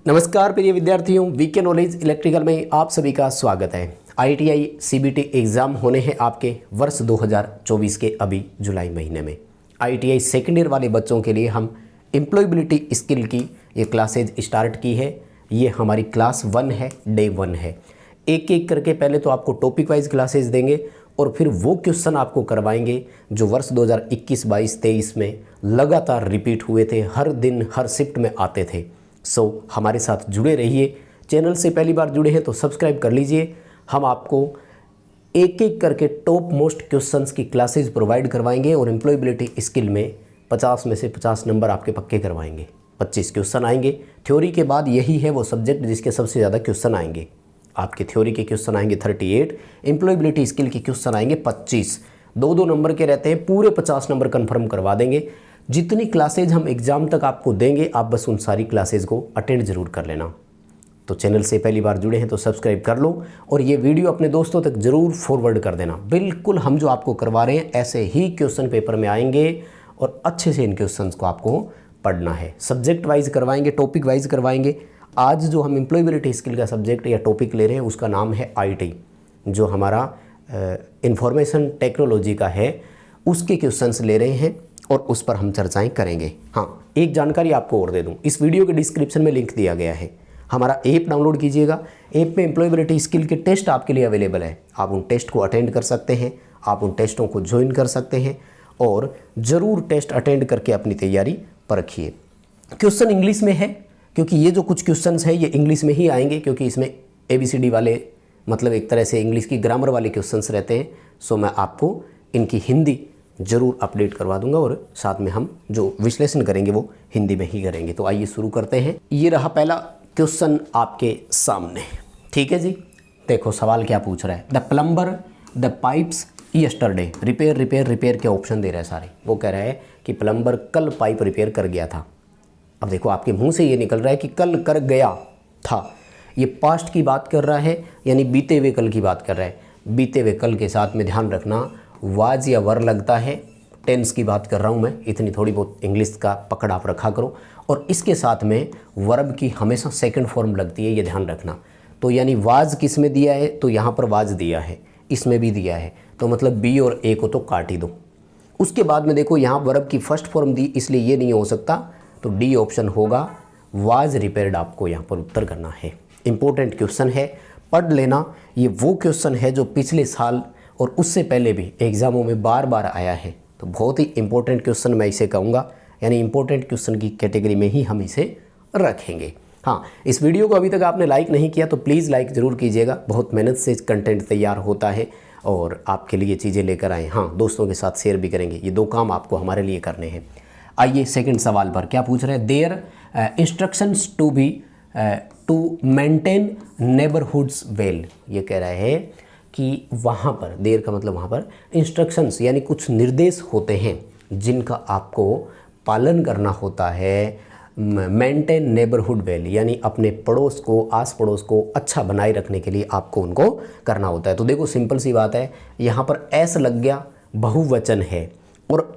नमस्कार प्रिय विद्यार्थियों, वीके नॉलेज इलेक्ट्रिकल में आप सभी का स्वागत है। आईटीआई सीबीटी एग्ज़ाम होने हैं आपके वर्ष 2024 के अभी जुलाई महीने में। आईटीआई सेकेंड ईयर वाले बच्चों के लिए हम एम्प्लॉयबिलिटी स्किल की ये क्लासेज स्टार्ट की है। ये हमारी क्लास 1 है, डे 1 है। एक एक करके पहले तो आपको टॉपिक वाइज क्लासेज देंगे और फिर वो क्वेश्चन आपको करवाएंगे जो वर्ष 2021, 22, 23 में लगातार रिपीट हुए थे, हर दिन हर शिफ्ट में आते थे। हमारे साथ जुड़े रहिए। चैनल से पहली बार जुड़े हैं तो सब्सक्राइब कर लीजिए। हम आपको एक एक करके टॉप मोस्ट क्वेश्चंस की क्लासेज प्रोवाइड करवाएंगे और एम्प्लॉयबिलिटी स्किल में 50 में से 50 नंबर आपके पक्के करवाएंगे। 25 क्वेश्चन आएंगे। थ्योरी के बाद यही है वो सब्जेक्ट जिसके सबसे ज़्यादा क्वेश्चन आएंगे। आपके थ्योरी के क्वेश्चन आएंगे 38, एम्प्लॉयबिलिटी स्किल के क्वेश्चन आएंगे 25। 2-2 नंबर के रहते हैं, पूरे 50 नंबर कन्फर्म करवा देंगे। जितनी क्लासेज हम एग्ज़ाम तक आपको देंगे, आप बस उन सारी क्लासेज को अटेंड ज़रूर कर लेना। तो चैनल से पहली बार जुड़े हैं तो सब्सक्राइब कर लो और ये वीडियो अपने दोस्तों तक ज़रूर फॉरवर्ड कर देना। बिल्कुल हम जो आपको करवा रहे हैं ऐसे ही क्वेश्चन पेपर में आएंगे और अच्छे से इन क्वेश्चंस को आपको पढ़ना है। सब्जेक्ट वाइज करवाएंगे, टॉपिक वाइज करवाएंगे। आज जो हम एम्प्लॉयबिलिटी स्किल का सब्जेक्ट या टॉपिक ले रहे हैं उसका नाम है आईटी, जो हमारा इंफॉर्मेशन टेक्नोलॉजी का है, उसके क्वेश्चंस ले रहे हैं और उस पर हम चर्चाएं करेंगे। हाँ, एक जानकारी आपको और दे दूं, इस वीडियो के डिस्क्रिप्शन में लिंक दिया गया है। हमारा ऐप डाउनलोड कीजिएगा। ऐप में एम्प्लॉयबिलिटी स्किल के टेस्ट आपके लिए अवेलेबल है। आप उन टेस्ट को अटेंड कर सकते हैं, आप उन टेस्टों को ज्वाइन कर सकते हैं और ज़रूर टेस्ट अटेंड करके अपनी तैयारी परखिए। क्वेश्चन इंग्लिश में है क्योंकि ये जो कुछ क्वेश्चंस हैं ये इंग्लिश में ही आएंगे, क्योंकि इसमें ABCD वाले मतलब एक तरह से इंग्लिश की ग्रामर वाले क्वेश्चंस रहते हैं। मैं आपको इनकी हिंदी ज़रूर अपडेट करवा दूंगा और साथ में हम जो विश्लेषण करेंगे वो हिंदी में ही करेंगे। तो आइए शुरू करते हैं। ये रहा पहला क्वेश्चन आपके सामने, ठीक है जी। देखो सवाल क्या पूछ रहा है। The plumber the pipes yesterday, repair के ऑप्शन दे रहा है सारे। वो कह रहा है कि प्लम्बर कल पाइप रिपेयर कर गया था। अब देखो आपके मुंह से ये निकल रहा है कि कल कर गया था। ये पास्ट की बात कर रहा है, यानी बीते हुए कल की बात कर रहा है। बीते हुए कल के साथ में ध्यान रखना वाज या वर लगता है। टेंस की बात कर रहा हूँ मैं, इतनी थोड़ी बहुत इंग्लिश का पकड़ आप रखा करो। और इसके साथ में वर्ब की हमेशा सेकंड फॉर्म लगती है, ये ध्यान रखना। तो यानी वाज किस में दिया है, तो यहाँ पर वाज दिया है, इसमें भी दिया है, तो मतलब बी और ए को तो काट ही दो। उसके बाद में देखो यहाँ वर्ब की फर्स्ट फॉर्म दी, इसलिए ये नहीं हो सकता, तो डी ऑप्शन होगा। वाज रिपेयर्ड आपको यहाँ पर उत्तर करना है। इंपॉर्टेंट क्वेश्चन है, पढ़ लेना। ये वो क्वेश्चन है जो पिछले साल और उससे पहले भी एग्ज़ामों में बार बार आया है। तो बहुत ही इंपॉर्टेंट क्वेश्चन मैं इसे कहूँगा, यानी इंपॉर्टेंट क्वेश्चन की कैटेगरी में ही हम इसे रखेंगे। हाँ, इस वीडियो को अभी तक आपने लाइक नहीं किया तो प्लीज़ लाइक ज़रूर कीजिएगा। बहुत मेहनत से कंटेंट तैयार होता है और आपके लिए चीज़ें लेकर आए। हाँ, दोस्तों के साथ शेयर भी करेंगे। ये 2 काम आपको हमारे लिए करने हैं। आइए सेकंड सवाल पर क्या पूछ रहे हैं। There instructions to maintain neighbourhoods well. ये कह रहा है कि वहाँ पर, देर का मतलब वहाँ पर, इंस्ट्रक्शंस यानी कुछ निर्देश होते हैं जिनका आपको पालन करना होता है। मेंटेन नेबरहुड वेल यानी अपने पड़ोस को, आस पड़ोस को अच्छा बनाए रखने के लिए आपको उनको करना होता है। तो देखो सिंपल सी बात है, यहाँ पर एस लग गया, बहुवचन है और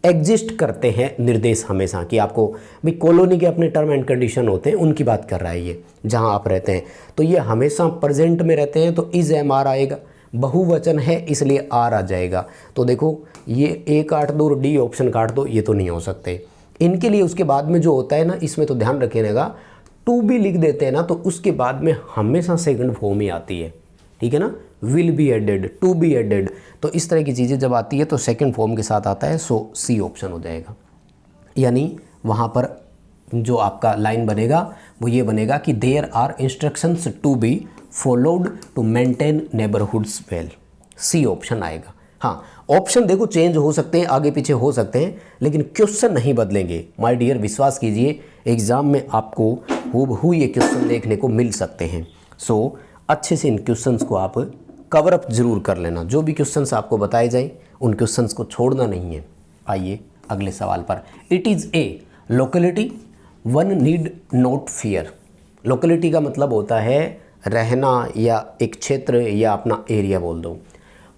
एग्जिस्ट करते हैं निर्देश हमेशा, कि आपको भाई कॉलोनी के अपने टर्म एंड कंडीशन होते हैं, उनकी बात कर रहा है ये, जहां आप रहते हैं। तो ये हमेशा प्रेजेंट में रहते हैं, तो इज एम आर आएगा। बहुवचन है इसलिए आर आ जाएगा। तो देखो ये ए काट दो और डी ऑप्शन काट दो, ये तो नहीं हो सकते इनके लिए। उसके बाद में जो होता है ना, इसमें तो ध्यान रखिएगा, टू भी लिख देते हैं ना तो उसके बाद में हमेशा सेकंड फॉर्म ही आती है, ठीक है ना। Will be added, to be added, तो इस तरह की चीज़ें जब आती है तो सेकंड फॉर्म के साथ आता है। सी ऑप्शन हो जाएगा। यानी वहाँ पर जो आपका लाइन बनेगा वो ये बनेगा कि there are instructions to be followed to maintain neighbourhoods well. C option आएगा। हाँ, ऑप्शन देखो चेंज हो सकते हैं, आगे पीछे हो सकते हैं, लेकिन क्वेश्चन नहीं बदलेंगे। माय डियर, विश्वास कीजिए, एग्ज़ाम में आपको हूबहू ये क्वेश्चन देखने को मिल सकते हैं। अच्छे से इन क्वेश्चंस को आप कवर अप जरूर कर लेना। जो भी क्वेश्चंस आपको बताए जाए उन क्वेश्चंस को छोड़ना नहीं है। आइए अगले सवाल पर। It is a locality one need not fear. Locality का मतलब होता है रहना या एक क्षेत्र या अपना एरिया बोल दो।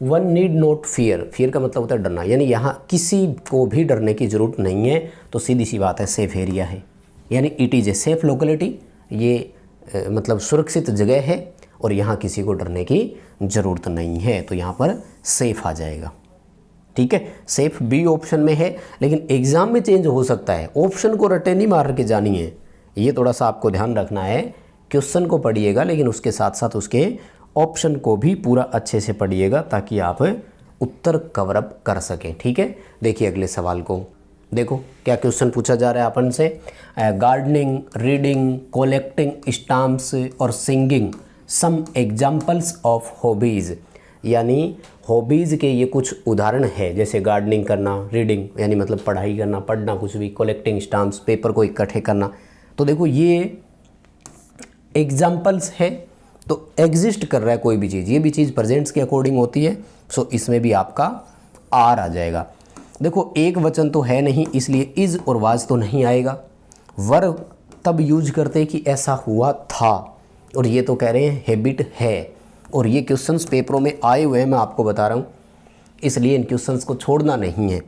One need not fear, fear का मतलब होता है डरना, यानी यहाँ किसी को भी डरने की ज़रूरत नहीं है। तो सीधी सी बात है, सेफ एरिया है, यानी it is a safe locality. ये मतलब सुरक्षित जगह है और यहाँ किसी को डरने की ज़रूरत नहीं है, तो यहाँ पर सेफ़ आ जाएगा। ठीक है, सेफ बी ऑप्शन में है, लेकिन एग्ज़ाम में चेंज हो सकता है। ऑप्शन को रटे नहीं मार के जानी है, ये थोड़ा सा आपको ध्यान रखना है। क्वेश्चन को पढ़िएगा लेकिन उसके साथ साथ उसके ऑप्शन को भी पूरा अच्छे से पढ़िएगा ताकि आप उत्तर कवर अप कर सकें। ठीक है, देखिए अगले सवाल को। देखो क्या क्वेश्चन पूछा जा रहा है अपन से। गार्डनिंग, रीडिंग, कलेक्टिंग स्टाम्प्स और singing some examples of hobbies, यानी हॉबीज़ के ये कुछ उदाहरण है, जैसे गार्डनिंग करना, रीडिंग यानी मतलब पढ़ाई करना, पढ़ना कुछ भी, कलेक्टिंग स्टाम्प्स पेपर को इकट्ठे करना। तो देखो ये एग्जाम्पल्स है, तो एग्जिस्ट कर रहा है कोई भी चीज़, ये भी चीज़ प्रेजेंट्स के अकॉर्डिंग होती है, सो इसमें भी आपका आर आ जाएगा। देखो एक वचन तो है नहीं, इसलिए इज़ और वाज तो नहीं आएगा। वर्ब तब यूज करते कि ऐसा हुआ था, और ये तो कह रहे हैं हैबिट है, और ये क्वेश्चंस पेपरों में आए हुए हैं, मैं आपको बता रहा हूँ, इसलिए इन क्वेश्चंस को छोड़ना नहीं है,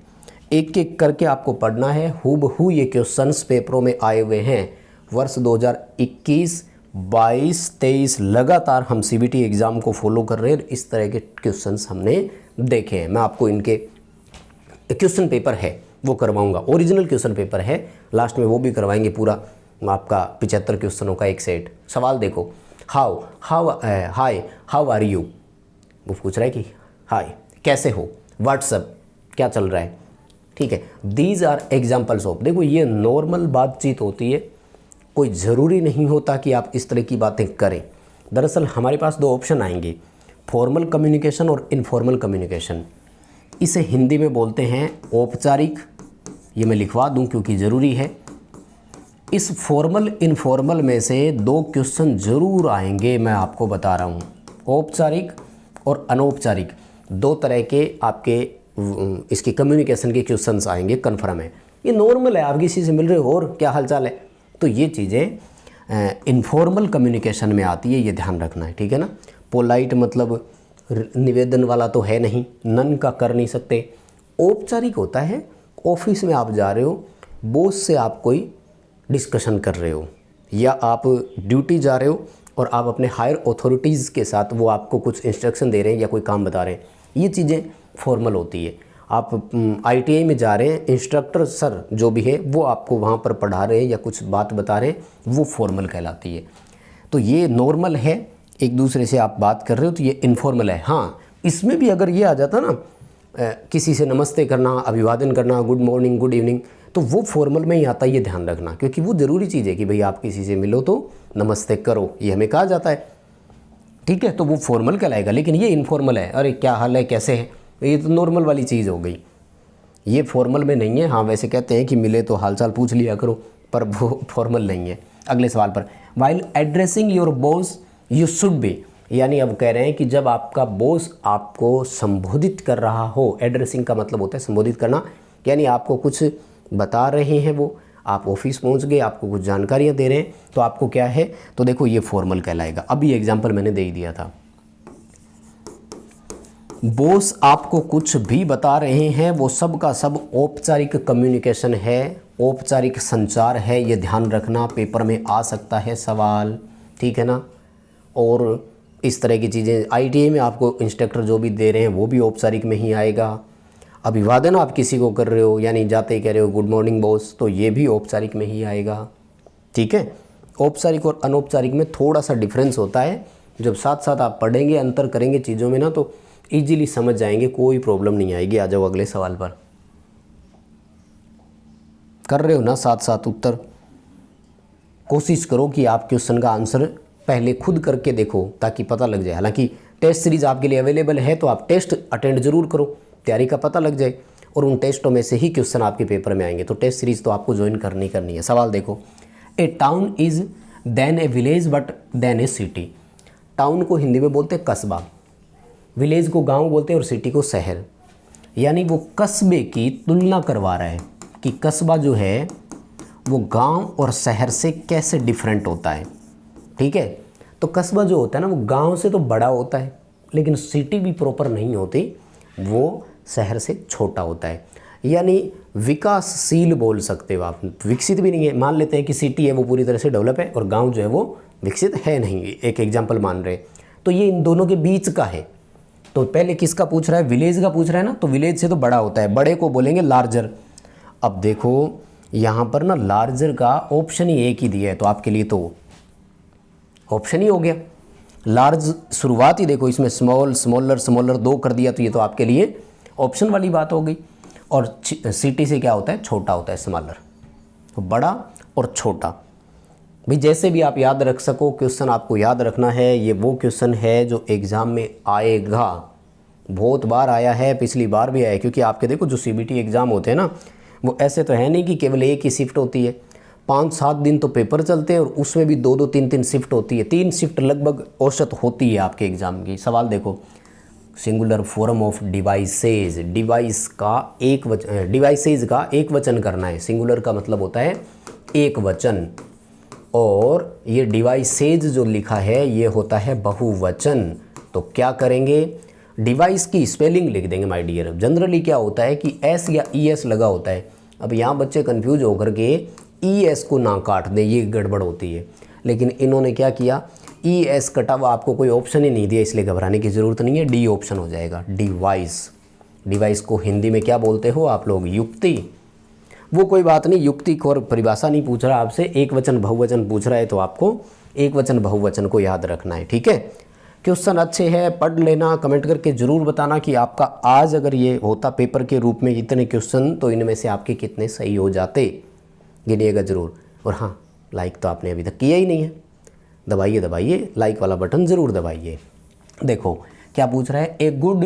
एक एक करके आपको पढ़ना है। हूबहू ये क्वेश्चंस पेपरों में आए हुए हैं। वर्ष 2021, 22, 23 लगातार हम सीबीटी एग्ज़ाम को फॉलो कर रहे हैं, इस तरह के क्वेश्चंस हमने देखे हैं। मैं आपको इनके क्वेश्चन पेपर है वो करवाऊंगा, ओरिजिनल क्वेश्चन पेपर है, लास्ट में वो भी करवाएंगे पूरा आपका 75 क्वेश्चनों का एक सेट। सवाल देखो, हाउ आर यू, वो पूछ रहा है कि हाय कैसे हो, व्हाट्सअप क्या चल रहा है। ठीक है, दीज आर एग्जाम्पल्स ऑफ। देखो ये नॉर्मल बातचीत होती है, कोई ज़रूरी नहीं होता कि आप इस तरह की बातें करें। दरअसल हमारे पास दो ऑप्शन आएंगे, फॉर्मल कम्युनिकेशन और इनफॉर्मल कम्युनिकेशन। इसे हिंदी में बोलते हैं औपचारिक, ये मैं लिखवा दूं क्योंकि ज़रूरी है। इस फॉर्मल इनफॉर्मल में से दो क्वेश्चन ज़रूर आएंगे, मैं आपको बता रहा हूँ। औपचारिक और अनौपचारिक दो तरह के आपके इसके कम्युनिकेशन के क्वेश्चंस आएंगे, कन्फर्म है। ये नॉर्मल है, आप किसी से मिल रहे हो और क्या हालचाल है, तो ये चीज़ें इनफॉर्मल कम्युनिकेशन में आती है, ये ध्यान रखना है। ठीक है ना, पोलाइट मतलब निवेदन वाला तो है नहीं, नन का कर नहीं सकते। औपचारिक होता है, ऑफिस में आप जा रहे हो, बॉस से आप कोई डिस्कशन कर रहे हो, या आप ड्यूटी जा रहे हो और आप अपने हायर अथॉरिटीज़ के साथ वो आपको कुछ इंस्ट्रक्शन दे रहे हैं या कोई काम बता रहे हैं, ये चीज़ें फॉर्मल होती है। आप ITI में जा रहे हैं, इंस्ट्रक्टर सर जो भी है वो आपको वहाँ पर पढ़ा रहे हैं या कुछ बात बता रहे हैं, वो फॉर्मल कहलाती है। तो ये नॉर्मल है, एक दूसरे से आप बात कर रहे हो, तो ये इनफॉर्मल है। हाँ, इसमें भी अगर ये आ जाता ना किसी से नमस्ते करना, अभिवादन करना, गुड मॉर्निंग, गुड इवनिंग, तो वो फॉर्मल में ही आता है, ये ध्यान रखना, क्योंकि वो ज़रूरी चीज़ है कि भाई आप किसी से मिलो तो नमस्ते करो, ये हमें कहा जाता है। ठीक है, तो वो फॉर्मल कहलाएगा, लेकिन ये इनफॉर्मल है, अरे क्या हाल है, कैसे है, ये तो नॉर्मल वाली चीज़ हो गई, ये फॉर्मल में नहीं है। हाँ वैसे कहते हैं कि मिले तो हालचाल पूछ लिया करो, पर वो फॉर्मल नहीं है। अगले सवाल पर, while addressing your boss you should be, यानी अब कह रहे हैं कि जब आपका बॉस आपको संबोधित कर रहा हो, एड्रेसिंग का मतलब होता है संबोधित करना, यानी आपको कुछ बता रहे हैं, वो आप ऑफिस पहुंच गए, आपको कुछ जानकारियां दे रहे हैं, तो आपको क्या है, तो देखो ये फॉर्मल कहलाएगा। अभी एग्जांपल मैंने दे ही दिया था, बॉस आपको कुछ भी बता रहे हैं, वो सब का सब औपचारिक कम्युनिकेशन है, औपचारिक संचार है, ये ध्यान रखना, पेपर में आ सकता है सवाल। ठीक है ना, और इस तरह की चीज़ें ITI में आपको इंस्ट्रक्टर जो भी दे रहे हैं वो भी औपचारिक में ही आएगा। अभिवादन आप किसी को कर रहे हो, यानी जाते ही कह रहे हो गुड मॉर्निंग बॉस, तो ये भी औपचारिक में ही आएगा। ठीक है, औपचारिक और अनौपचारिक में थोड़ा सा डिफरेंस होता है, जब साथ साथ आप पढ़ेंगे, अंतर करेंगे चीज़ों में ना, तो इजीली समझ जाएंगे, कोई प्रॉब्लम नहीं आएगी। आ जाओ अगले सवाल पर, कर रहे हो ना साथ साथ उत्तर, कोशिश करो कि आप क्वेश्चन का आंसर पहले खुद करके देखो ताकि पता लग जाए। हालांकि टेस्ट सीरीज़ आपके लिए अवेलेबल है, तो आप टेस्ट अटेंड जरूर करो, तैयारी का पता लग जाए, और उन टेस्टों में से ही क्वेश्चन आपके पेपर में आएंगे, तो टेस्ट सीरीज़ तो आपको ज्वाइन करनी है। सवाल देखो, a town is than a village but than a city. Town को हिंदी में बोलते हैं कस्बा, विलेज को गांव बोलते हैं और सिटी को शहर, यानी वो कस्बे की तुलना करवा रहा है कि कस्बा जो है वो गांव और शहर से कैसे डिफरेंट होता है। ठीक है, तो कस्बा जो होता है ना वो गांव से तो बड़ा होता है, लेकिन सिटी भी प्रॉपर नहीं होती, वो शहर से छोटा होता है। यानी विकासशील बोल सकते हो आप, विकसित भी नहीं है। मान लेते हैं कि सिटी है वो पूरी तरह से डेवलप है और गांव जो है वो विकसित है नहीं, एक एग्जांपल मान रहे, तो ये इन दोनों के बीच का है। तो पहले किसका पूछ रहा है, विलेज का पूछ रहा है ना, तो विलेज से तो बड़ा होता है, बड़े को बोलेंगे लार्जर। अब देखो यहाँ पर ना लार्जर का ऑप्शन ही एक ही दिया है, तो आपके लिए तो ऑप्शन ही हो गया। लार्ज शुरुआत ही देखो इसमें स्मॉल, स्मॉलर, स्मॉलर 2 कर दिया, तो ये तो आपके लिए ऑप्शन वाली बात हो गई। और सिटी से क्या होता है, छोटा होता है, स्मॉलर, तो बड़ा और छोटा। भाई जैसे भी आप याद रख सको, क्वेश्चन आपको याद रखना है। ये वो क्वेश्चन है जो एग्ज़ाम में आएगा, बहुत बार आया है, पिछली बार भी आया, क्योंकि आपके देखो जो सीबीटी एग्ज़ाम होते हैं ना, वो ऐसे तो है नहीं कि केवल एक ही शिफ्ट होती है, 5-7 दिन तो पेपर चलते हैं और उसमें भी 2-2, 3-3 शिफ्ट होती है, 3 शिफ्ट लगभग औसत होती है आपके एग्ज़ाम की। सवाल देखो, singular form of devices, devices का एक वचन करना है। सिंगुलर का मतलब होता है एक वचन, और ये डिवाइसेज जो लिखा है ये होता है बहुवचन। तो क्या करेंगे, डिवाइस की स्पेलिंग लिख देंगे माय डियर। जनरली क्या होता है कि एस या ई एस लगा होता है, अब यहाँ बच्चे कंफ्यूज होकर के ई एस को ना काट दें, ये गड़बड़ होती है। लेकिन इन्होंने क्या किया, ई एस कटा हुआ, आपको कोई ऑप्शन ही नहीं दिया, इसलिए घबराने की ज़रूरत नहीं है, डी ऑप्शन हो जाएगा, डिवाइस। डिवाइस को हिंदी में क्या बोलते हो आप लोग, युक्ति। वो कोई बात नहीं, युक्ति को और परिभाषा नहीं पूछ रहा आपसे, एक वचन बहुवचन पूछ रहा है, तो आपको एक वचन बहुवचन को याद रखना है, ठीक है। क्वेश्चन अच्छे हैं, पढ़ लेना, कमेंट करके ज़रूर बताना कि आपका आज अगर ये होता पेपर के रूप में इतने क्वेश्चन, तो इनमें से आपके कितने सही हो जाते, गिनिएगा ज़रूर। और हाँ, लाइक तो आपने अभी तक किया ही नहीं है, दबाइए दबाइए लाइक वाला बटन ज़रूर दबाइए। देखो क्या पूछ रहा है, a good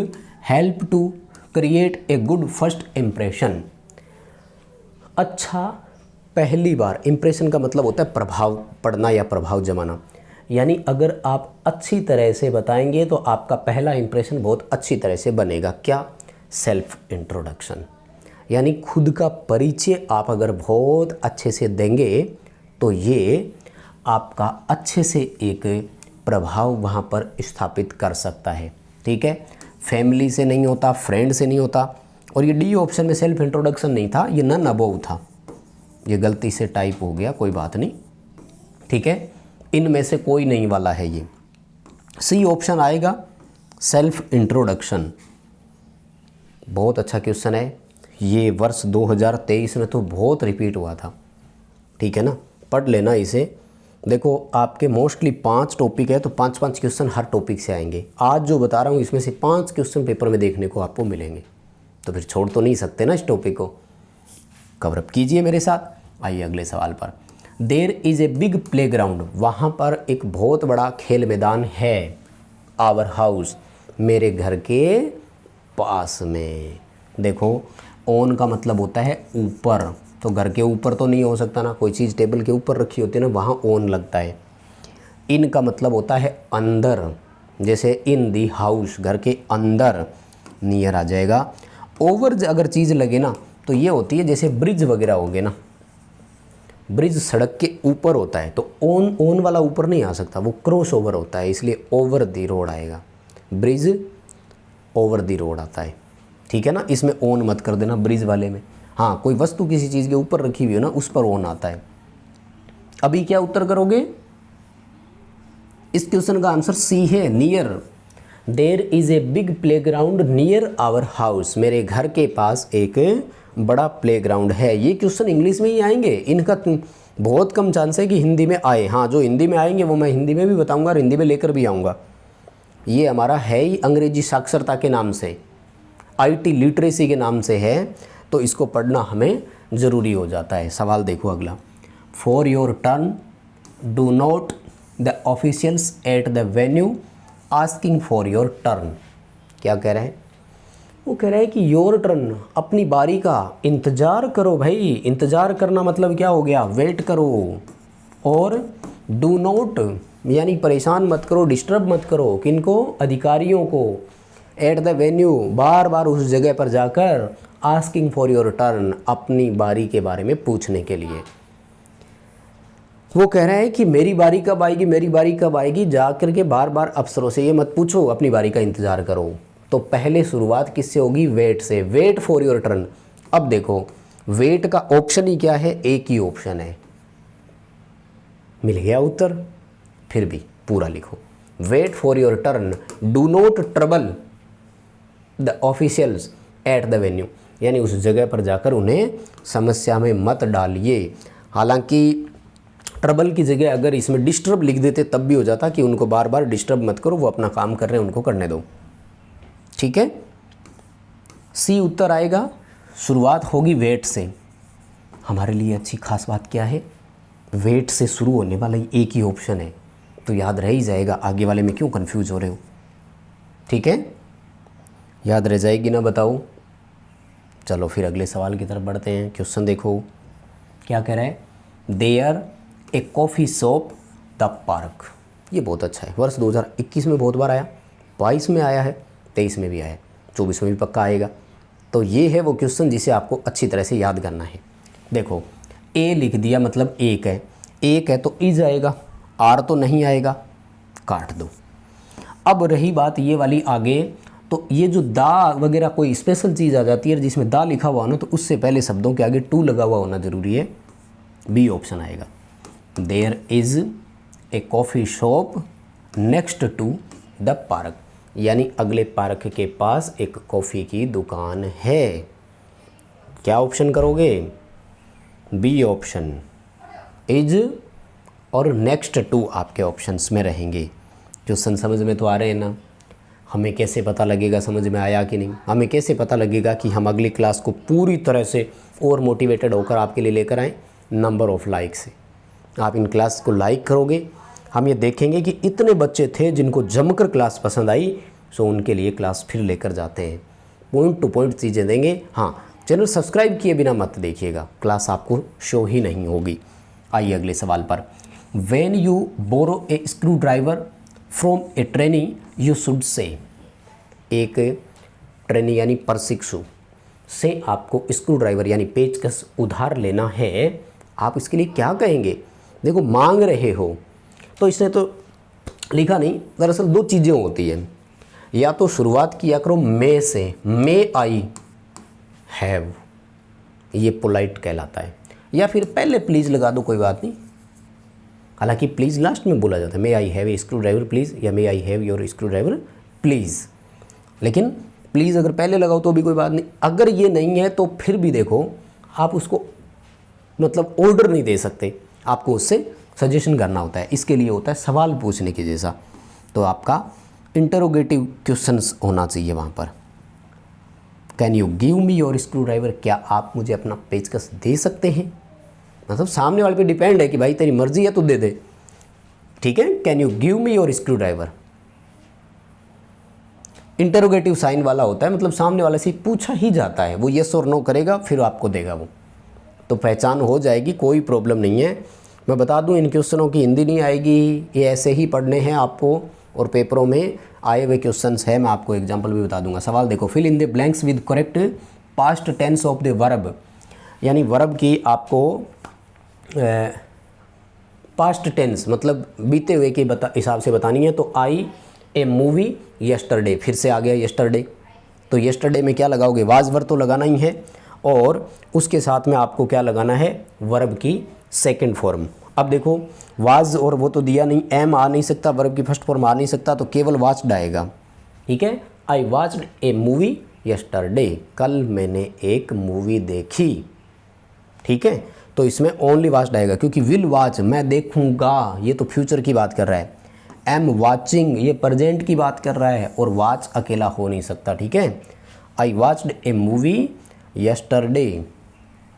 help to create a good first impression. अच्छा पहली बार, इम्प्रेशन का मतलब होता है प्रभाव पड़ना या प्रभाव जमाना, यानी अगर आप अच्छी तरह से बताएंगे तो आपका पहला इम्प्रेशन बहुत अच्छी तरह से बनेगा। क्या, सेल्फ इंट्रोडक्शन, यानी खुद का परिचय आप अगर बहुत अच्छे से देंगे तो ये आपका अच्छे से एक प्रभाव वहाँ पर स्थापित कर सकता है, ठीक है। फैमिली से नहीं होता, फ्रेंड से नहीं होता। और ये डी ऑप्शन में सेल्फ इंट्रोडक्शन नहीं था, ये नन अबोव था, ये गलती से टाइप हो गया, कोई बात नहीं, ठीक है। इनमें से कोई नहीं वाला है ये, सी ऑप्शन आएगा, सेल्फ इंट्रोडक्शन। बहुत अच्छा क्वेश्चन है ये, वर्ष 2023 में तो बहुत रिपीट हुआ था, ठीक है ना, पढ़ लेना इसे। देखो आपके मोस्टली 5 टॉपिक है, तो 5-5 क्वेश्चन हर टॉपिक से आएंगे। आज जो बता रहा हूँ इसमें से 5 क्वेश्चन पेपर में देखने को आपको मिलेंगे, तो फिर छोड़ तो नहीं सकते ना इस टॉपिक को, कवर अप कीजिए मेरे साथ। आइए अगले सवाल पर। There is a big play ground, वहाँ पर एक बहुत बड़ा खेल मैदान है। आवर हाउस, मेरे घर के पास में। देखो ऑन का मतलब होता है ऊपर, तो घर के ऊपर तो नहीं हो सकता ना, कोई चीज़ टेबल के ऊपर रखी होती है ना, वहाँ ऑन लगता है। इन का मतलब होता है अंदर, जैसे इन दी हाउस, घर के अंदर, नियर आ जाएगा। ओवर अगर चीज़ लगे ना तो ये होती है जैसे ब्रिज वगैरह हो गए ना, ब्रिज सड़क के ऊपर होता है, तो ऑन वाला ऊपर नहीं आ सकता, वो क्रॉस ओवर होता है, इसलिए ओवर दी रोड आएगा। ब्रिज ओवर दी रोड आता है, ठीक है ना, इसमें ऑन मत कर देना ब्रिज वाले में। हाँ, कोई वस्तु किसी चीज़ के ऊपर रखी हुई हो ना, उस पर ऑन आता है। अभी क्या उत्तर करोगे, इस क्वेश्चन का आंसर सी है, near. There is a big play ground near our house, मेरे घर के पास एक बड़ा प्लेग्राउंड है। ये क्वेश्चन इंग्लिश में ही आएंगे, इनका बहुत कम चांस है कि हिंदी में आए। हाँ, जो हिंदी में आएंगे वो मैं हिंदी में भी बताऊंगा और हिंदी में लेकर भी आऊँगा। ये हमारा है ही अंग्रेजी साक्षरता के नाम से, आईटी लिटरेसी के नाम से है, तो इसको पढ़ना हमें ज़रूरी हो जाता है। सवाल देखो अगला, for your turn do not the officials at the venue asking for your turn. क्या कह रहे हैं, वो कह रहा है कि योर टर्न, अपनी बारी का इंतज़ार करो भाई। इंतज़ार करना मतलब क्या हो गया, वेट करो। और डू नॉट यानी परेशान मत करो, डिस्टर्ब मत करो, किनको, अधिकारियों को। एट द वेन्यू, बार बार उस जगह पर जाकर, आस्किंग फॉर योर टर्न, अपनी बारी के बारे में पूछने के लिए। वो कह रहा है कि मेरी बारी कब आएगी, मेरी बारी कब आएगी, जाकर के बार बार अफसरों से ये मत पूछो, अपनी बारी का इंतज़ार करो। तो पहले शुरुआत किससे होगी, वेट से। वेट फॉर योर टर्न, अब देखो वेट का ऑप्शन ही क्या है, एक ही ऑप्शन है, मिल गया उत्तर। फिर भी पूरा लिखो, wait for your turn, do not trouble the officials at the venue, यानी उस जगह पर जाकर उन्हें समस्या में मत डालिए। हालांकि ट्रबल की जगह अगर इसमें डिस्टर्ब लिख देते तब भी हो जाता कि उनको बार बार डिस्टर्ब मत करो, वो अपना काम कर रहे हैं, उनको करने दो। ठीक है, सी उत्तर आएगा। शुरुआत होगी वेट से। हमारे लिए अच्छी खास बात क्या है, वेट से शुरू होने वाला एक ही ऑप्शन है, तो याद रह ही जाएगा। आगे वाले में क्यों कंफ्यूज हो रहे हो? ठीक है, याद रह जाएगी ना, बताओ। चलो फिर अगले सवाल की तरफ बढ़ते हैं। क्वेश्चन देखो क्या कह रहा है, there a coffee shop the park. ये बहुत अच्छा है, वर्ष 2021 में बहुत बार आया, 22 में आया है, 23 में भी आया, 24 में भी पक्का आएगा। तो ये है वो क्वेश्चन जिसे आपको अच्छी तरह से याद करना है। देखो ए लिख दिया मतलब एक है तो इज आएगा, आर तो नहीं आएगा, काट दो। अब रही बात ये वाली आगे, तो ये जो दा वगैरह कोई स्पेशल चीज़ आ जाती है जिसमें दा लिखा हुआ ना, तो उससे पहले शब्दों के आगे टू लगा हुआ होना ज़रूरी है। बी ऑप्शन आएगा, there is a coffee shop next to the park, यानी अगले पार्क के पास एक कॉफ़ी की दुकान है। क्या ऑप्शन करोगे? बी ऑप्शन, इज और नेक्स्ट टू आपके ऑप्शंस में रहेंगे। क्वेश्चन समझ में तो आ रहे हैं ना? हमें कैसे पता लगेगा समझ में आया कि नहीं? हमें कैसे पता लगेगा कि हम अगली क्लास को पूरी तरह से और मोटिवेटेड होकर आपके लिए लेकर आएँ? नंबर ऑफ़ लाइक से। आप इन क्लास को लाइक करोगे, हम ये देखेंगे कि इतने बच्चे थे जिनको जमकर क्लास पसंद आई, सो उनके लिए क्लास फिर लेकर जाते हैं, पॉइंट टू पॉइंट चीज़ें देंगे। हाँ, चैनल सब्सक्राइब किए बिना मत देखिएगा, क्लास आपको शो ही नहीं होगी। आइए अगले सवाल पर। When you borrow a screwdriver from a trainee you should say. एक ट्रेनी यानी प्रशिक्षु से आपको स्क्रू ड्राइवर यानी पेचकस उधार लेना है, आप इसके लिए क्या कहेंगे? देखो मांग रहे हो तो इसने तो लिखा नहीं, दरअसल दो चीज़ें होती हैं, या तो शुरुआत किया करो मे से, मे आई हैव, ये पोलाइट कहलाता है, या फिर पहले प्लीज़ लगा दो, कोई बात नहीं। हालांकि प्लीज़ लास्ट में बोला जाता है, may I have a screwdriver please, या may I have your screwdriver please, लेकिन प्लीज़ अगर पहले लगाओ तो भी कोई बात नहीं। अगर ये नहीं है तो फिर भी देखो आप उसको मतलब ऑर्डर नहीं दे सकते, आपको उससे सजेशन करना होता है, इसके लिए होता है सवाल पूछने के जैसा। तो आपका इंटरोगेटिव क्वेश्चंस होना चाहिए वहाँ पर। Can you give me your screw driver, क्या आप मुझे अपना पेचकस दे सकते हैं? मतलब सामने वाले पे डिपेंड है कि भाई तेरी मर्जी है तो दे दे, ठीक है। Can you give me your screwdriver, interrogative sign वाला होता है, मतलब सामने वाले से पूछा ही जाता है, वो येस और नो करेगा फिर आपको देगा वो, तो पहचान हो जाएगी, कोई प्रॉब्लम नहीं है। मैं बता दूं इन क्वेश्चनों की हिंदी नहीं आएगी, ये ऐसे ही पढ़ने हैं आपको, और पेपरों में आए हुए क्वेश्चंस है, मैं आपको एग्जांपल भी बता दूंगा। सवाल देखो, fill in the blanks with correct past tense of the verb, यानी वर्ब की आपको पास्ट टेंस मतलब बीते हुए के हिसाब से बतानी है। तो आई ए मूवी यस्टरडे, फिर से आ गया यस्टरडे, तो यस्टरडे में क्या लगाओगे? वाज वर्ब तो लगाना ही है, और उसके साथ में आपको क्या लगाना है? वर्ब की सेकंड फॉर्म। अब देखो वाज और वो तो दिया नहीं, एम आ नहीं सकता, वर्ब की फर्स्ट फॉर्म आ नहीं सकता, तो केवल वाच्ड आएगा, ठीक है। आई वाच्ड ए मूवी यस्टरडे, कल मैंने एक मूवी देखी, ठीक है। तो इसमें ओनली वाच्ड आएगा, क्योंकि विल वाच मैं देखूंगा, ये तो फ्यूचर की बात कर रहा है। एम वाचिंग ये प्रेजेंट की बात कर रहा है, और वाच अकेला हो नहीं सकता, ठीक है। आई वाच्ड ए मूवी यस्टरडे,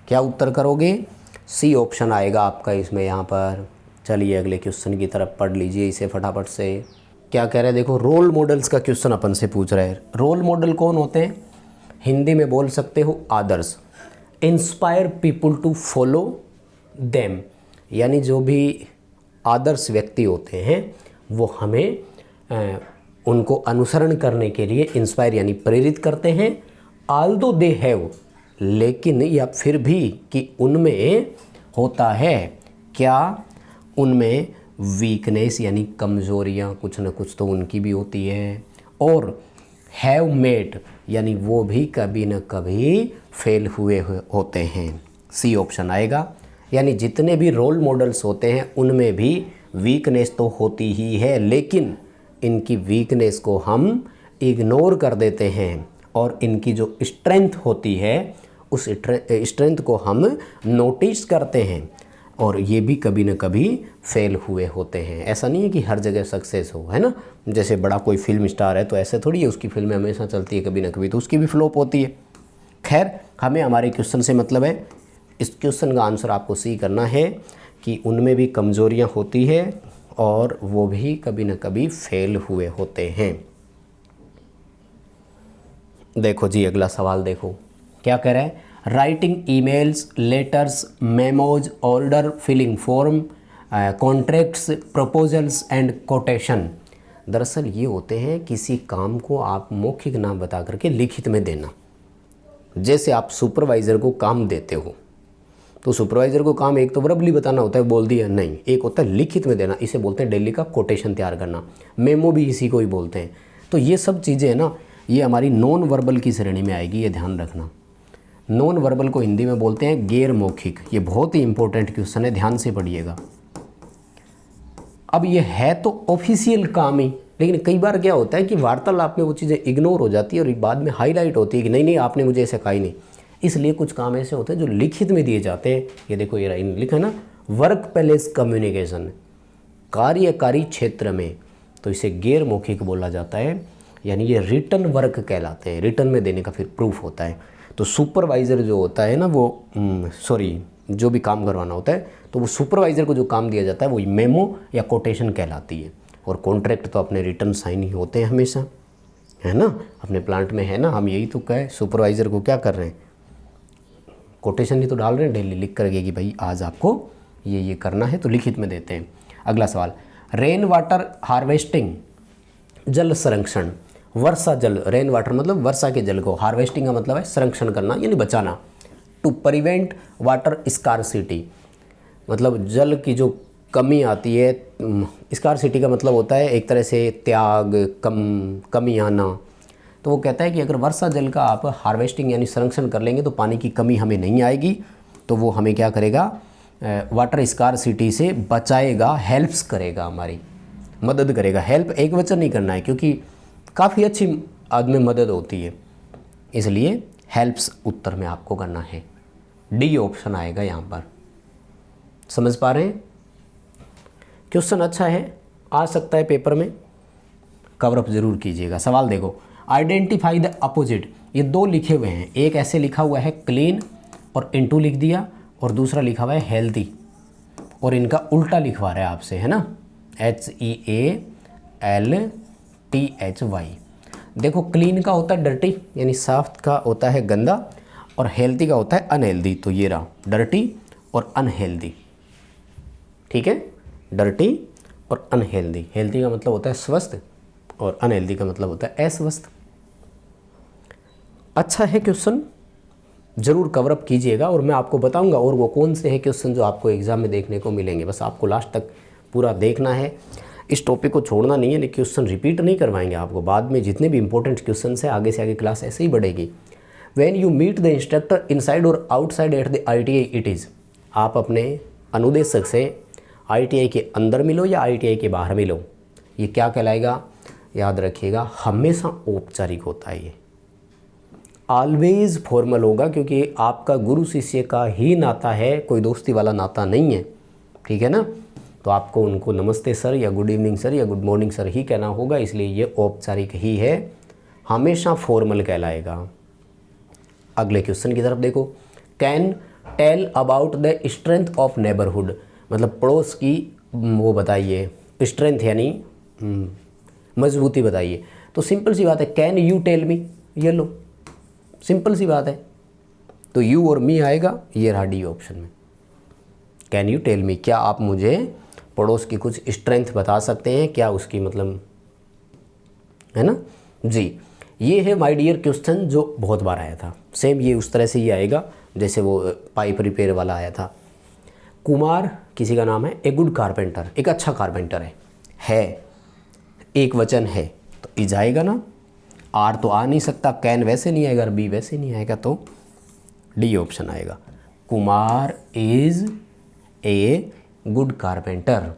क्या उत्तर करोगे? सी ऑप्शन आएगा आपका इसमें यहाँ पर। चलिए अगले क्वेश्चन की तरफ पढ़ लीजिए इसे फटाफट से। क्या कह रहे हैं देखो, रोल मॉडल्स का क्वेश्चन अपन से पूछ रहे हैं। रोल मॉडल कौन होते हैं? हिंदी में बोल सकते हो आदर्श। Inspire people to follow them, यानी जो भी आदर्श व्यक्ति होते हैं वो हमें उनको अनुसरण करने के लिए इंस्पायर यानी प्रेरित करते हैं। आल्दो दे हैव, लेकिन या फिर भी कि उनमें होता है क्या? उनमें वीकनेस यानी कमज़ोरियाँ कुछ न कुछ तो उनकी भी होती है। और हैव मेट यानी वो भी कभी न कभी फेल हुए होते हैं। सी ऑप्शन आएगा। यानी जितने भी रोल मॉडल्स होते हैं उनमें भी वीकनेस तो होती ही है, लेकिन इनकी वीकनेस को हम इग्नोर कर देते हैं और इनकी जो स्ट्रेंथ होती है उस स्ट्रेंथ को हम नोटिस करते हैं और ये भी कभी न कभी फेल हुए होते हैं। ऐसा नहीं है कि हर जगह सक्सेस हो, है ना। जैसे बड़ा कोई फिल्म स्टार है तो ऐसे थोड़ी है उसकी फिल्में हमेशा चलती है, कभी ना कभी तो उसकी भी फ्लॉप होती है। खैर, हमें हमारे क्वेश्चन से मतलब है। इस क्वेश्चन का आंसर आपको सी करना है कि उनमें भी कमज़ोरियाँ होती है और वो भी कभी न कभी फेल हुए होते हैं। देखो जी, अगला सवाल देखो क्या कह रहा है। Writing emails, letters, memos, order filling form, contracts, proposals and quotation. दरअसल ये होते हैं किसी काम को आप मौखिक नाम बता करके लिखित में देना। जैसे आप सुपरवाइज़र को काम देते हो तो सुपरवाइज़र को काम एक तो वर्बली बताना होता है, बोल दिया नहीं, एक होता है लिखित में देना, इसे बोलते हैं डेली का कोटेशन तैयार करना। मेमो भी इसी को ही बोलते हैं। तो ये सब चीज़ें हैं ना, ये हमारी नॉन वर्बल की श्रेणी में आएगी, ये ध्यान रखना। नॉन वर्बल को हिंदी में बोलते हैं गैर मौखिक। ये बहुत ही इंपॉर्टेंट क्वेश्चन है, ध्यान से पढ़िएगा। अब ये है तो ऑफिशियल काम ही, लेकिन कई बार क्या होता है कि वार्तालाप में वो चीज़ें इग्नोर हो जाती है और बाद में हाईलाइट होती है कि नहीं आपने मुझे ऐसा कहा ही नहीं। इसलिए कुछ काम ऐसे होते हैं जो लिखित में दिए जाते हैं। ये देखो, ये लिखा है ना, वर्क प्लेस कम्युनिकेशन, कार्यकारी क्षेत्र में, तो इसे गैर मौखिक बोला जाता है। यानी ये रिटर्न वर्क कहलाते हैं, रिटर्न में देने का फिर प्रूफ होता है। तो सुपरवाइज़र जो होता है ना वो जो भी काम करवाना होता है तो वो सुपरवाइज़र को जो काम दिया जाता है वो मेमो या कोटेशन कहलाती है। और कॉन्ट्रैक्ट तो अपने रिटर्न साइन ही होते हैं हमेशा, है ना। अपने प्लांट में है ना, हम यही तो कहे सुपरवाइज़र को क्या कर रहे हैं, कोटेशन ही तो डाल रहे हैं डेली लिख करके कि भाई आज आपको ये करना है, तो लिखित में देते हैं। अगला सवाल, रेन वाटर हार्वेस्टिंग, जल संरक्षण, वर्षा जल, रेन वाटर मतलब वर्षा के जल को, हार्वेस्टिंग का मतलब है संरक्षण करना यानी बचाना। टू प्रिवेंट वाटर स्कार्सिटी, मतलब जल की जो कमी आती है। स्कार्सिटी का मतलब होता है एक तरह से त्याग, कमी आना। तो वो कहता है कि अगर वर्षा जल का आप हार्वेस्टिंग यानी संरक्षण कर लेंगे तो पानी की कमी हमें नहीं आएगी। तो वो हमें क्या करेगा, वाटर स्कार्सिटी से बचाएगा, हेल्प्स करेगा, हमारी मदद करेगा। हेल्प एक वचन नहीं करना है क्योंकि काफ़ी अच्छी आदमी मदद होती है, इसलिए हेल्प्स उत्तर में आपको करना है। डी ऑप्शन आएगा यहाँ पर। समझ पा रहे हैं? क्वेश्चन अच्छा है, आ सकता है पेपर में, कवर अप जरूर कीजिएगा। सवाल देखो, आइडेंटिफाई द अपोजिट। ये दो लिखे हुए हैं, एक ऐसे लिखा हुआ है क्लीन और इनटू लिख दिया, और दूसरा लिखा हुआ है हेल्दी, और इनका उल्टा लिखवा रहा है आपसे, है ना, HEALTHY। देखो, क्लीन का होता है डर्टी यानी साफ का होता है गंदा, और हेल्दी का होता है अनहेल्दी। तो ये रहा डर्टी और अनहेल्दी, ठीक है, डर्टी और अनहेल्दी। हेल्दी का मतलब होता है स्वस्थ और अनहेल्दी का मतलब होता है अस्वस्थ। अच्छा है क्वेश्चन, ज़रूर कवर अप कीजिएगा और मैं आपको बताऊंगा और वो कौन से है क्वेश्चन जो आपको एग्ज़ाम में देखने को मिलेंगे। बस आपको लास्ट तक पूरा देखना है, इस टॉपिक को छोड़ना नहीं है। लेकिन क्वेश्चन रिपीट नहीं करवाएंगे आपको, बाद में जितने भी इंपॉर्टेंट क्वेश्चन हैं आगे से आगे क्लास ऐसे ही बढ़ेगी। When you meet the instructor inside और outside at the ITI it is. आप अपने अनुदेशक से ITI के अंदर मिलो या ITI के बाहर मिलो, ये क्या कहलाएगा, याद रखिएगा, हमेशा औपचारिक होता है। ये ऑलवेज फॉर्मल होगा क्योंकि आपका गुरु शिष्य का ही नाता है, कोई दोस्ती वाला नाता नहीं है, ठीक है ना। तो आपको उनको नमस्ते सर या गुड इवनिंग सर या गुड मॉर्निंग सर ही कहना होगा, इसलिए ये औपचारिक ही है, हमेशा फॉर्मल कहलाएगा। अगले क्वेश्चन की तरफ देखो, can tell about the strength of neighbourhood, मतलब पड़ोस की वो बताइए, स्ट्रेंथ यानी मजबूती बताइए। तो सिंपल सी बात है, कैन यू टेल मी, ये लो, सिंपल सी बात है। तो यू और मी आएगा, ये रहा डी ऑप्शन में। कैन यू टेल मी, क्या आप मुझे पड़ोस की कुछ स्ट्रेंथ बता सकते हैं, क्या उसकी मतलब, है ना जी। ये है माय डियर क्वेश्चन जो बहुत बार आया था। सेम ये उस तरह से ही आएगा जैसे वो पाइप रिपेयर वाला आया था। कुमार किसी का नाम है, ए गुड कारपेंटर, एक अच्छा कारपेंटर है, एक वचन है तो इज आएगा ना। आर तो आ नहीं सकता, कैन वैसे नहीं आएगा, बी वैसे नहीं आएगा, तो डी ऑप्शन आएगा। Kumar is a good carpenter.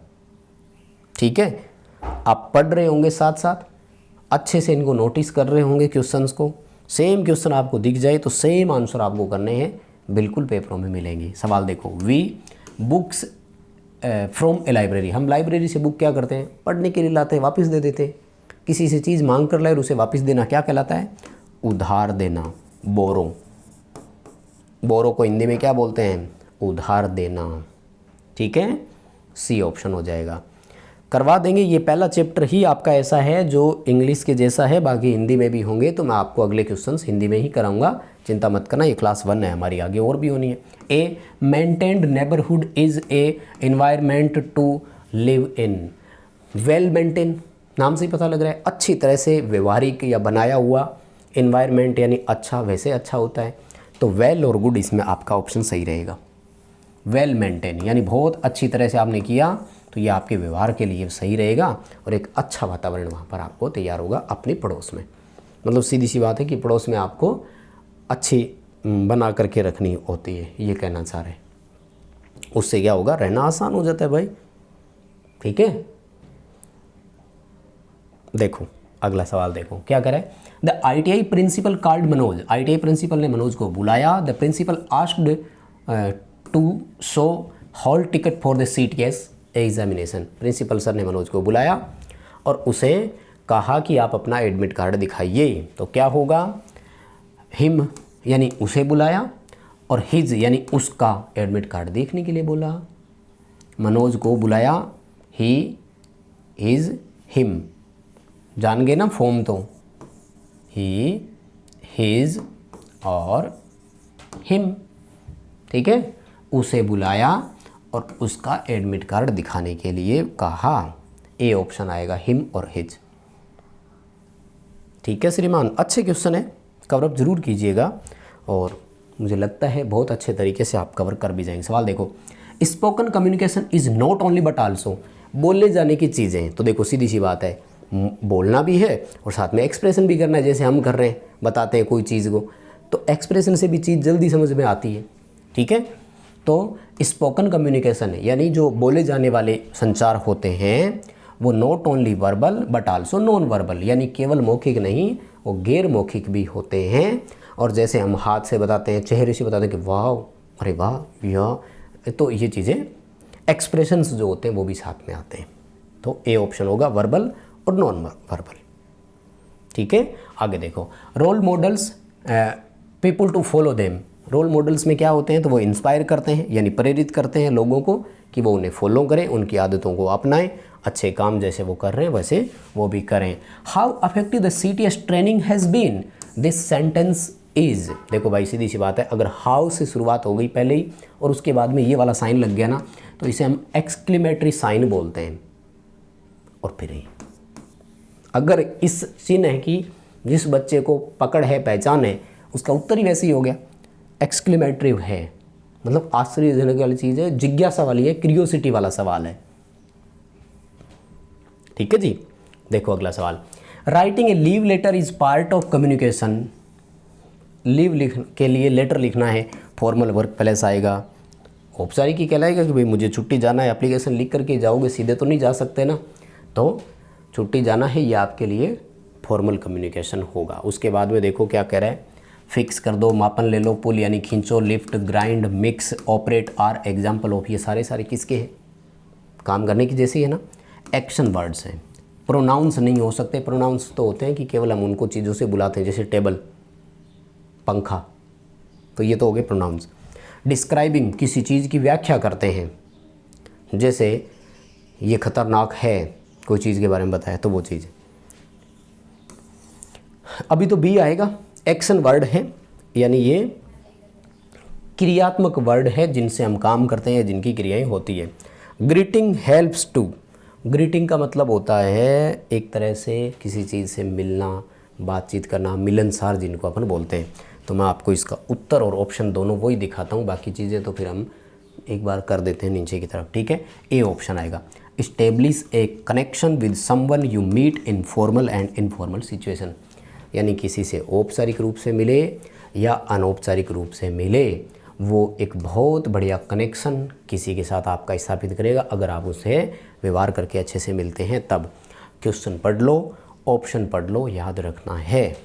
ठीक है, आप पढ़ रहे होंगे साथ साथ, अच्छे से इनको नोटिस कर रहे होंगे क्वेश्चंस को। सेम क्वेश्चन आपको दिख जाए तो सेम आंसर आपको करने हैं, बिल्कुल पेपरों में मिलेंगे। सवाल देखो, we books from a library. हम लाइब्रेरी से बुक क्या करते हैं, पढ़ने के लिए लाते हैं, वापस दे देते हैं। किसी से चीज़ मांग कर लाए और उसे वापस देना क्या कहलाता है, उधार देना, बोरो। बोरो को हिंदी में क्या बोलते हैं, उधार देना। ठीक है, सी ऑप्शन हो जाएगा। करवा देंगे, ये पहला चैप्टर ही आपका ऐसा है जो इंग्लिश के जैसा है, बाकी हिंदी में भी होंगे, तो मैं आपको अगले क्वेश्चंस हिंदी में ही कराऊंगा, चिंता मत करना। ये क्लास 1 है हमारी, आगे और भी होनी है। A maintained neighbourhood is a environment to live in. Well maintain, नाम से ही पता लग रहा है, अच्छी तरह से व्यवहारिक या बनाया हुआ एनवायरनमेंट, यानी अच्छा, वैसे अच्छा होता है। तो वेल और गुड इसमें आपका ऑप्शन सही रहेगा। वेल मेंटेन यानी बहुत अच्छी तरह से आपने किया, तो ये आपके व्यवहार के लिए सही रहेगा और एक अच्छा वातावरण वहाँ पर आपको तैयार होगा अपने पड़ोस में। मतलब सीधी सी बात है कि पड़ोस में आपको अच्छी बना करके रखनी होती है, ये कहना चाह रहे हैं। उससे क्या होगा, रहना आसान हो जाता है भाई। ठीक है, देखो अगला सवाल देखो क्या करे। The ITI principal called Manoj. ITI principal ने मनोज को बुलाया। The principal asked to show hall ticket for the CTS examination. Principal sir ने मनोज को बुलाया और उसे कहा कि आप अपना एडमिट कार्ड दिखाइए। तो क्या होगा, हिम यानी उसे बुलाया और हिज यानी उसका एडमिट कार्ड देखने के लिए बोला। मनोज को बुलाया, ही, हिज, हिम, जान गए ना फॉर्म, तो ही, हिज और हिम। ठीक है, उसे बुलाया और उसका एडमिट कार्ड दिखाने के लिए कहा। ए ऑप्शन आएगा, हिम और हिज। ठीक है श्रीमान, अच्छे क्वेश्चन है, कवर अप जरूर कीजिएगा और मुझे लगता है बहुत अच्छे तरीके से आप कवर कर भी जाएंगे। सवाल देखो, spoken communication is not only but also. बोलने जाने की चीज़ें, तो देखो सीधी सी बात है, बोलना भी है और साथ में एक्सप्रेशन भी करना है, जैसे हम कर रहे हैं, बताते हैं कोई चीज़ को, तो एक्सप्रेशन से भी चीज़ जल्दी समझ में आती है। ठीक है, तो स्पोकन कम्युनिकेशन यानी जो बोले जाने वाले संचार होते हैं वो not only verbal but also known verbal, यानी केवल मौखिक नहीं, वो गैर मौखिक भी होते हैं। और जैसे हम हाथ से बताते हैं, चेहरे से बताते हैं कि वाह, अरे वाह, यह, तो ये चीज़ें एक्सप्रेशंस जो होते हैं वो भी साथ में आते हैं। तो ए ऑप्शन होगा, वर्बल और नॉन वर्बल। ठीक है, आगे देखो, role models people to follow them. Role models में क्या होते हैं, तो वो इंस्पायर करते हैं यानी प्रेरित करते हैं लोगों को कि वो उन्हें फॉलो करें, उनकी आदतों को अपनाएं, अच्छे काम जैसे वो कर रहे हैं वैसे वो भी करें। How affective the CTS training has been, this sentence is. देखो भाई सीधी सी बात है, अगर हाउ से शुरुआत हो गई पहले ही और उसके बाद में ये वाला साइन लग गया ना, तो इसे हम एक्सक्लेमेटरी साइन बोलते हैं। और फिर ही अगर इस चिन्ह है कि जिस बच्चे को पकड़ है, पहचान है, उसका उत्तर ही वैसे ही हो गया, एक्सक्लेमेटरी है, मतलब आश्चर्यजनक वाली चीज़ है, जिज्ञासा वाली है, क्यूरियोसिटी वाला सवाल है। ठीक है जी, देखो अगला सवाल, writing a leave letter is part of communication. Leave के लिए लेटर लिखना है, फॉर्मल वर्क प्लेस आएगा, औपचारिक ही कहलाएगा कि भाई मुझे छुट्टी जाना है, एप्लीकेशन लिख करके जाओगे, सीधे तो नहीं जा सकते ना, तो छुट्टी जाना है, ये आपके लिए फॉर्मल कम्युनिकेशन होगा। उसके बाद में देखो क्या कह रहा है, फिक्स कर दो, मापन ले लो, पुल यानी खींचो, lift, grind, mix, operate are example of, ये सारे किसके हैं, काम करने की जैसे ही है ना। एक्शन वर्ड्स हैं, प्रोनाउंस नहीं हो सकते। प्रोनाउंस तो होते हैं कि केवल हम उनको चीज़ों से बुलाते हैं, जैसे टेबल, पंखा, तो ये तो हो गए प्रोनाउंस। डिस्क्राइबिंग, किसी चीज़ की व्याख्या करते हैं, जैसे ये खतरनाक है, कोई चीज़ के बारे में बताया तो वो चीज़। अभी तो बी आएगा, एक्शन वर्ड है, यानी ये क्रियात्मक वर्ड है जिनसे हम काम करते हैं, जिनकी क्रियाएं होती है। ग्रीटिंग हेल्प्स टू, ग्रीटिंग का मतलब होता है एक तरह से किसी चीज़ से मिलना, बातचीत करना, मिलनसार जिनको अपन बोलते हैं। तो मैं आपको इसका उत्तर और ऑप्शन दोनों वही दिखाता हूँ, बाकी चीज़ें तो फिर हम एक बार कर देते हैं नीचे की तरफ। ठीक है, ए ऑप्शन आएगा। Establish a connection with someone you meet in formal and informal situation, यानी किसी से औपचारिक रूप से मिले या अनौपचारिक रूप से मिले, वो एक बहुत बढ़िया कनेक्शन किसी के साथ आपका स्थापित करेगा अगर आप उससे व्यवहार करके अच्छे से मिलते हैं तब। क्वेश्चन पढ़ लो, ऑप्शन पढ़ लो, याद रखना है।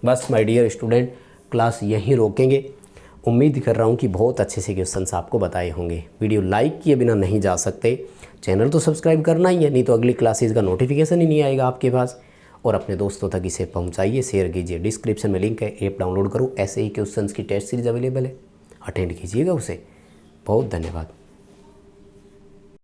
बस माय डियर स्टूडेंट, क्लास यहीं रोकेंगे। उम्मीद कर रहा हूँ कि बहुत अच्छे से क्वेश्चंस आपको बताए होंगे। वीडियो लाइक किए बिना नहीं जा सकते, चैनल तो सब्सक्राइब करना ही है, नहीं तो अगली क्लासेस का नोटिफिकेशन ही नहीं आएगा आपके पास। और अपने दोस्तों तक इसे पहुँचाइए, शेयर कीजिए। डिस्क्रिप्शन में लिंक है, ऐप डाउनलोड करो, ऐसे ही क्वेश्चंस की टेस्ट सीरीज अवेलेबल है, अटेंड कीजिएगा उसे। बहुत धन्यवाद।